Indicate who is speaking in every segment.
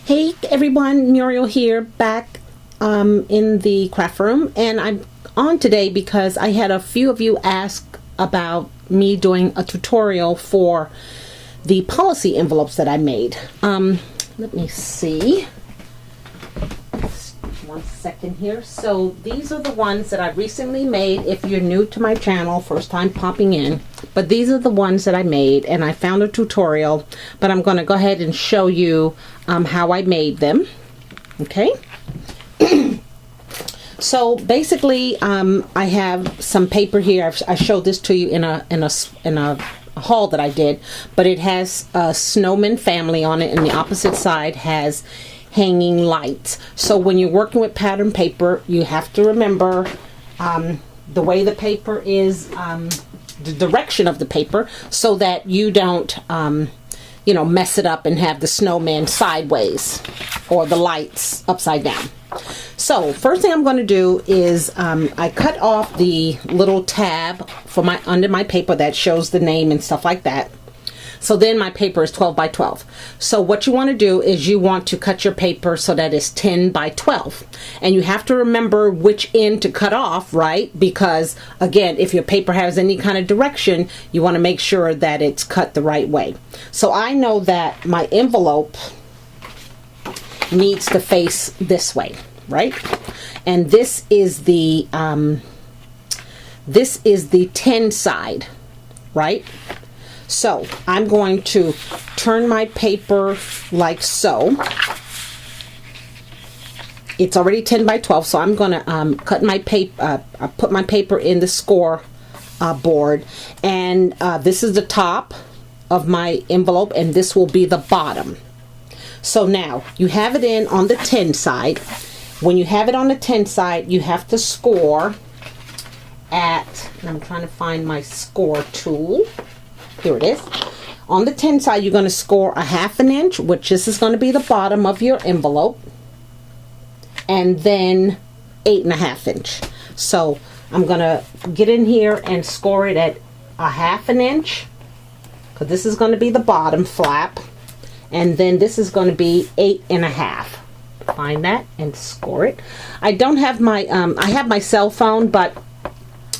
Speaker 1: Hey everyone, Muriel here, back in the craft room, and I'm on today because I had a few of you ask about me doing a tutorial for the policy envelopes that I made. Let me see. Just 1 second here. So these are the ones that I recently made. If you're new to my channel, first time popping in, but these are the ones that I made, and I found a tutorial, but I'm going to go ahead and show you how I made them. Okay. So basically, I have some paper here. I showed this to you in a haul that I did, but it has a snowman family on it, and the opposite side has hanging lights. So when you're working with pattern paper, you have to remember the way the paper is, the direction of the paper, so that you don't you know, mess it up and have the snowman sideways or the lights upside down. So first thing I'm going to do is I cut off the little tab for my under my paper that shows the name and stuff like that. So then my paper is 12 by 12. So what you want to do is you want to cut your paper so that it's 10 by 12. And you have to remember which end to cut off, right? Because again, if your paper has any kind of direction, you want to make sure that it's cut the right way. So I know that my envelope needs to face this way, right? And this is the 10 side, right? So I'm going to turn my paper like so. It's already 10 by 12, so I'm going to cut my paper, put my paper in the score board, and this is the top of my envelope, and this will be the bottom. So now you have it in on the 10 side. When you have it on the 10 side, you have to score at, and I'm trying to find my score tool. Here it is. On the 10 side, you're going to score a 1/2 inch, which this is going to be the bottom of your envelope, and then 8.5 inch. So I'm going to get in here and score it at a 1/2 inch, because this is going to be the bottom flap, and then this is going to be 8.5. Find that and score it. I don't have my I have my cell phone, but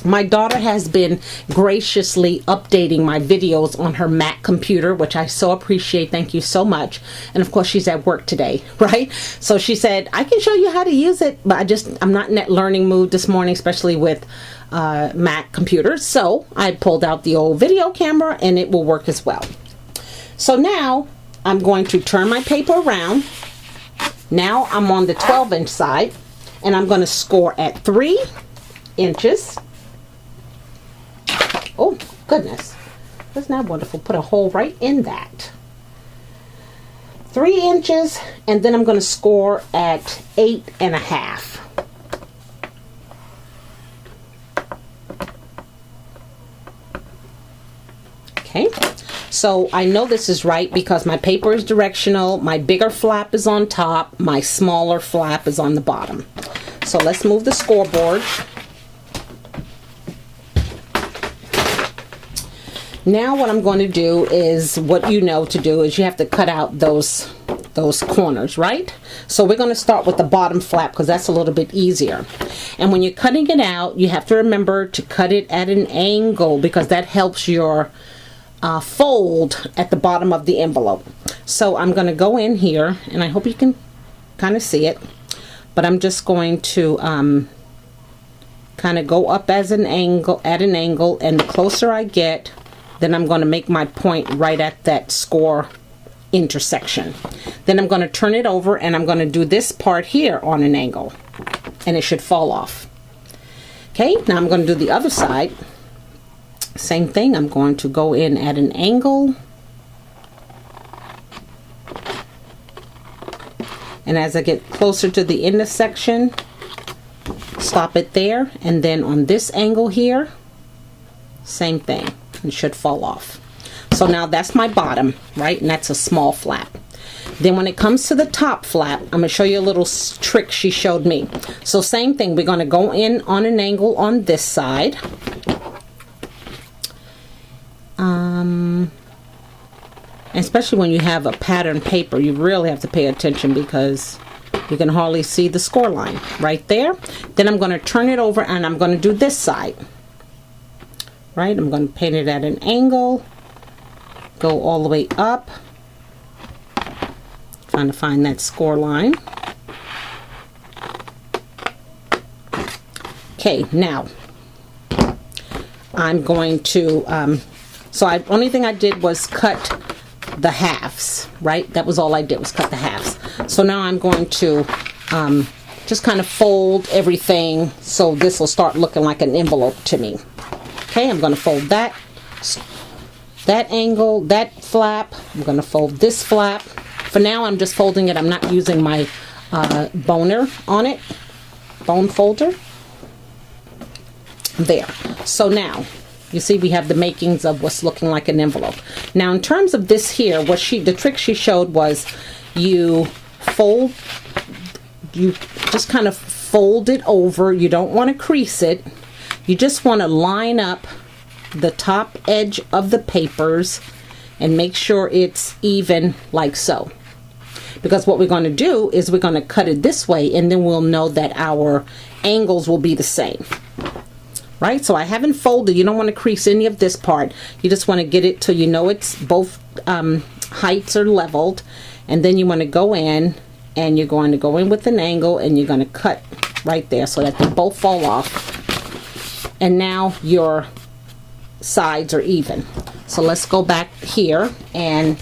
Speaker 1: my daughter has been graciously updating my videos on her Mac computer, which I so appreciate. Thank you so much. And of course, she's at work today, right? So she said, I can show you how to use it, but I'm not in that learning mood this morning, especially with Mac computers. So I pulled out the old video camera, and it will work as well. So now I'm going to turn my paper around. Now I'm on the 12-inch side, and I'm going to score at 3 inches. Oh, goodness. Isn't that wonderful? Put a hole right in that. 3 inches, and then I'm going to score at 8.5. Okay. So I know this is right because my paper is directional. My bigger flap is on top. My smaller flap is on the bottom. So let's move the scoreboard. Now what I'm going to do is what you know to do is you have to cut out those corners, right? So we're going to start with the bottom flap because that's a little bit easier. And when you're cutting it out, you have to remember to cut it at an angle because that helps your fold at the bottom of the envelope. So I'm going to go in here, and I hope you can kind of see it, but I'm just going to kind of go up as an angle, at an angle, and the closer I get, then I'm going to make my point right at that score intersection. Then I'm going to turn it over, and I'm going to do this part here on an angle, and it should fall off. Okay, now I'm going to do the other side. Same thing, I'm going to go in at an angle, and as I get closer to the intersection, stop it there, and then on this angle here, same thing. It should fall off. So now that's my bottom, right? And that's a small flap. Then when it comes to the top flap, I'm going to show you a little trick she showed me. So same thing, we're going to go in on an angle on this side. And especially when you have a pattern paper, you really have to pay attention because you can hardly see the score line right there. Then I'm going to turn it over and I'm going to do this side. Right? I'm going to paint it at an angle. Go all the way up. Trying to find that score line. Okay, now I'm going to, only thing I did was cut the halves, right? That was all I did was cut the halves. So now I'm going to just kind of fold everything so this will start looking like an envelope to me. Okay, I'm going to fold that angle, that flap. I'm going to fold this flap. For now, I'm just folding it. I'm not using my boner on it, bone folder. There. So now, you see we have the makings of what's looking like an envelope. Now, in terms of this here, the trick she showed was you just kind of fold it over. You don't want to crease it. You just want to line up the top edge of the papers and make sure it's even like so. Because what we're going to do is we're going to cut it this way and then we'll know that our angles will be the same. Right? So I haven't folded. You don't want to crease any of this part. You just want to get it till you know it's both heights are leveled. And then you want to go in and you're going to go in with an angle and you're going to cut right there so that they both fall off. And now your sides are even. So let's go back here and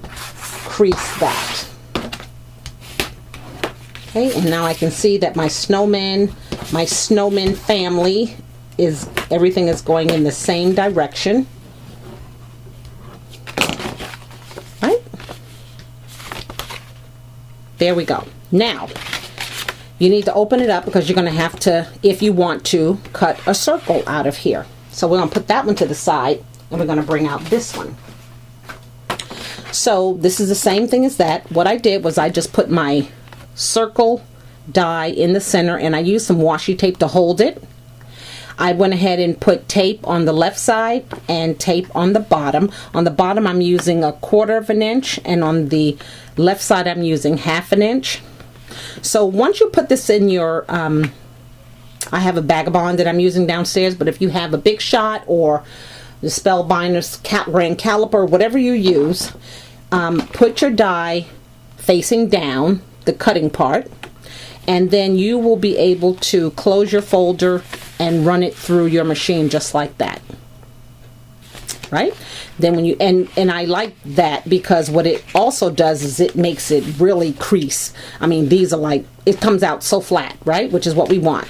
Speaker 1: crease that. Okay, and now I can see that my snowman family everything is going in the same direction. Right? There we go. Now, you need to open it up because you're going to have to, if you want to, cut a circle out of here. So we're going to put that one to the side and we're going to bring out this one. So this is the same thing as that. What I did was I just put my circle die in the center and I used some washi tape to hold it. I went ahead and put tape on the left side and tape on the bottom. On the bottom I'm using 1/4 of an inch and on the left side I'm using 1/2 inch. So once you put this in your, I have a Vagabond that I'm using downstairs, but if you have a Big Shot or the Spellbinder's Grand Caliper, whatever you use, put your die facing down, the cutting part, and then you will be able to close your folder and run it through your machine just like that. Right? Then when you, and I like that because what it also does is it makes it really crease. I mean, these are like, it comes out so flat, right? Which is what we want.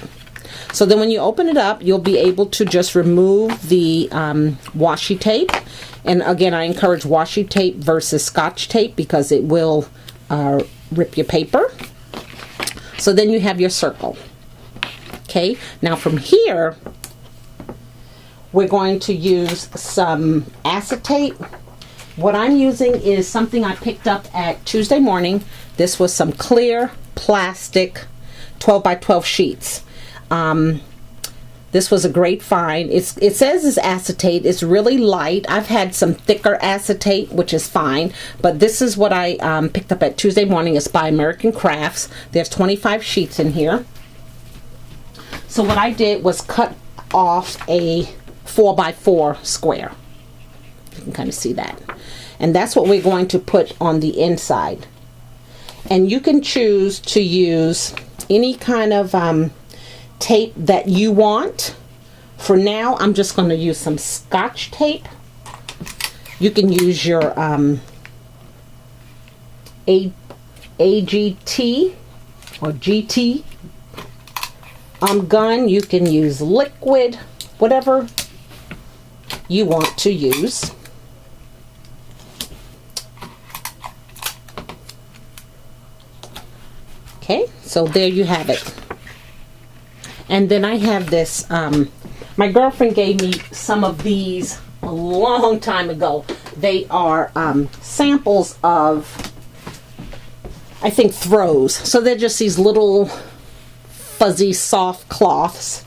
Speaker 1: So then when you open it up, you'll be able to just remove the washi tape. And again, I encourage washi tape versus Scotch tape because it will rip your paper. So then you have your circle. Okay, now from here, we're going to use some acetate. What I'm using is something I picked up at Tuesday Morning. This was some clear plastic 12 by 12 sheets. This was a great find. It says it's acetate. It's really light. I've had some thicker acetate, which is fine, but this is what I picked up at Tuesday Morning. It's by American Crafts. There's 25 sheets in here. So what I did was cut off a 4x4 square. You can kind of see that. And that's what we're going to put on the inside. And you can choose to use any kind of tape that you want. For now, I'm just going to use some Scotch tape. You can use your AGT or GT gun. You can use liquid, whatever you want to use. Okay, so there you have it. And then I have this, my girlfriend gave me some of these a long time ago. They are samples of, I think, throws. So they're just these little fuzzy soft cloths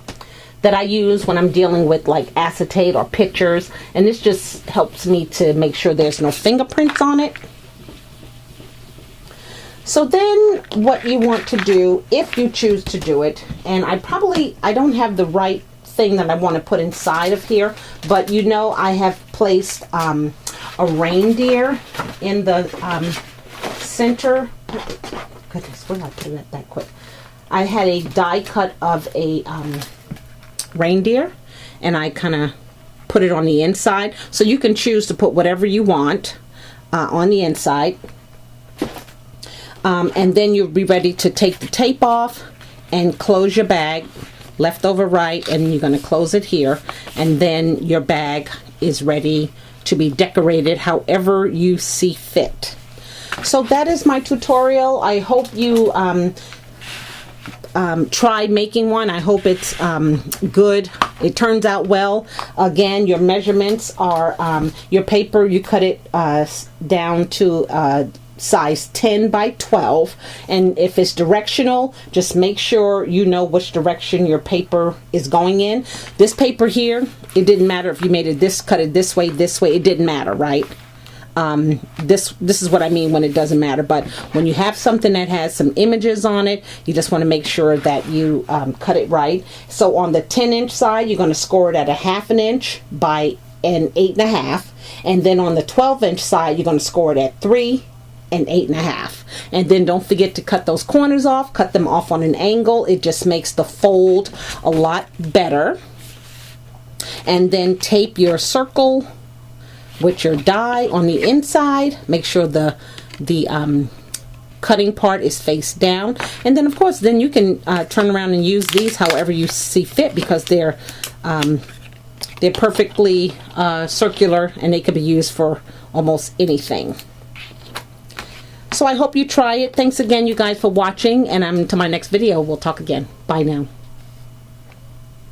Speaker 1: that I use when I'm dealing with like acetate or pictures, and this just helps me to make sure there's no fingerprints on it. So then what you want to do, if you choose to do it, and I don't have the right thing that I want to put inside of here, but you know I have placed a reindeer in the center. Goodness, where did I put it that quick? I had a die cut of a reindeer, and I kind of put it on the inside. So you can choose to put whatever you want on the inside. And then you'll be ready to take the tape off and close your bag left over right, and you're going to close it here, and then your bag is ready to be decorated however you see fit. So that is my tutorial. I hope you try making one. I hope it's good. It turns out well. Again, your measurements are your paper, you cut it down to size 10 by 12, and if it's directional, just make sure you know which direction your paper is going in. This paper here, it didn't matter if you made it this, cut it this way, it didn't matter, right? This is what I mean when it doesn't matter. But when you have something that has some images on it, you just want to make sure that you cut it right. So on the 10-inch side, you're going to score it at a 1/2 inch by an 8.5, and then on the 12-inch side, you're going to score it at 3 and 8.5. And then don't forget to cut those corners off. Cut them off on an angle. It just makes the fold a lot better. And then tape your circle with your die on the inside. Make sure the cutting part is face down. And then of course, then you can turn around and use these however you see fit, because they're perfectly circular, and they could be used for almost anything. So I hope you try it. Thanks again, you guys, for watching, and until my next video, we'll talk again. Bye now.